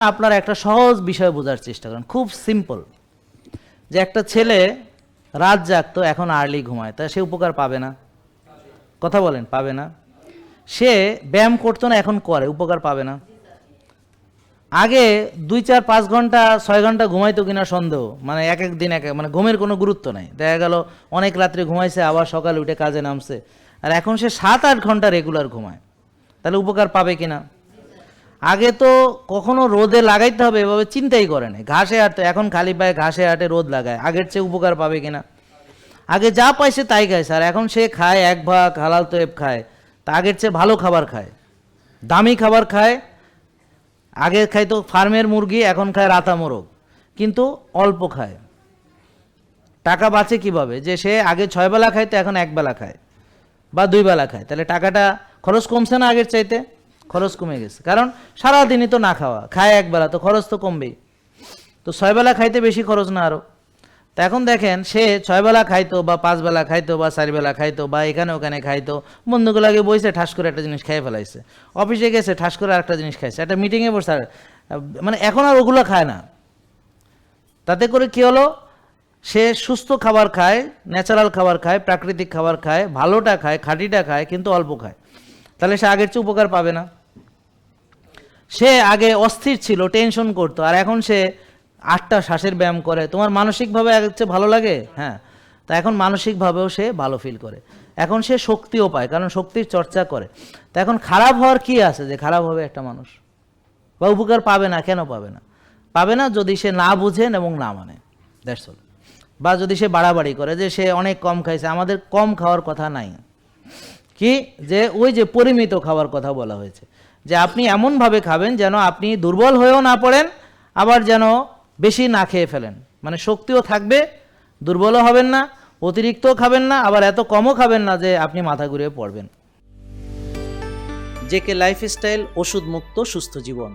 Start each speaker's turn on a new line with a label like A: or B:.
A: আপনারা একটা সহজ বিষয় বোঝার চেষ্টা করেন, খুব সিম্পল। যে একটা ছেলে রাত জাগতো, এখন আর্লি ঘুমায়, তা সে উপকার পাবে না? কথা বলেন, পাবে না? সে ব্যায়াম করতো না, এখন করে, উপকার পাবে না? আগে 2, 4, 5 ঘন্টা 6 ঘন্টা ঘুমাইতো কিনা সন্দেহ, মানে এক এক দিন মানে ঘুমের কোনো গুরুত্ব নাই, দেখা গেল অনেক রাত্রে ঘুমাইছে, আবার সকালে উঠে কাজে নামছে। আর এখন সে 7-8 ঘন্টা রেগুলার ঘুমায়, তাহলে উপকার পাবে কিনা? আগে তো কখনো রোদে লাগাইতে হবে এভাবে চিন্তাই করে না, ঘাসে হাঁটতো, এখন খালি পায়ে ঘাসে হাঁটে, রোদ লাগায়, আগের চেয়ে উপকার পাবে কিনা? আগে যা পাইছে তাই খাইছে, আর এখন সে খায় 1 ভাগ হালাল তোয়েব খায়, তা আগের চেয়ে ভালো খাবার খায়, দামি খাবার খায়। আগে খাইতো ফার্মের মুরগি, এখন খায় রাতা মোরগ, কিন্তু অল্প খায়। টাকা বাঁচে কিভাবে? যে সে আগে 6 বেলা খাইতো, এখন 1 বেলা খায় বা 2 বেলা খায়, তাহলে টাকাটা খরচ কমছে না? আগের চাইতে খরচ কমে গেছে, কারণ সারাদিনই তো না খাওয়া, খায় 1 বেলা, তো খরচ তো কমবেই। তো 6 বেলা খাইতে বেশি খরচ না আরও? তা এখন দেখেন, সে 6 বেলা খাইতো বা 5 বেলা খাইতো বা 4 বেলা খাইতো বা এখানে ওখানে খাইতো, বন্ধুগুলোকে বইছে, ঠাস করে একটা জিনিস খেয়ে ফেলাইছে, অফিসে গেছে, ঠাস করে আরেকটা জিনিস খাইছে, একটা মিটিংয়ে বসে, মানে এখন আর ওগুলো খায় না। তাতে করে কি হলো? সে সুস্থ খাবার খায়, ন্যাচারাল খাবার খায়, প্রাকৃতিক খাবার খায়, ভালোটা খায়, খাঁটিটা খায়, কিন্তু অল্প খায়। তাহলে সে আগের চেয়ে উপকার পাবে না? সে আগে অস্থির ছিল, টেনশন করতো, আর এখন সে 8টা শ্বাসের ব্যায়াম করে। তোমার মানসিকভাবে আগের চেয়ে ভালো লাগে? হ্যাঁ। তা এখন মানসিকভাবেও সে ভালো ফিল করে, এখন সে শক্তিও পায়, কারণ শক্তির চর্চা করে। তা এখন খারাপ হওয়ার কি আছে যে খারাপ হবে একটা মানুষ? বা উপকার পাবে না? কেন পাবে না? পাবে না যদি সে না বুঝেন এবং না মানে, দ্যাটস অল। বা যদি সে বাড়াবাড়ি করে, যে সে অনেক কম খাইছে। আমাদের কম খাওয়ার কথা নাই, কি যে ওই যে পরিমিত খাওয়ার কথা বলা হয়েছে, যে আপনি এমনভাবে খাবেন যেন আপনি দুর্বল হয়েও না পড়েন, আবার যেন বেশি না খেয়ে ফেলেন, মানে শক্তিও থাকবে, দুর্বলও হবেন না, অতিরিক্তও খাবেন না, আবার এত কমও খাবেন না যে আপনি মাথা ঘুরিয়ে পড়বেন। জেকে লাইফস্টাইল, ওষুধ মুক্ত সুস্থ জীবন।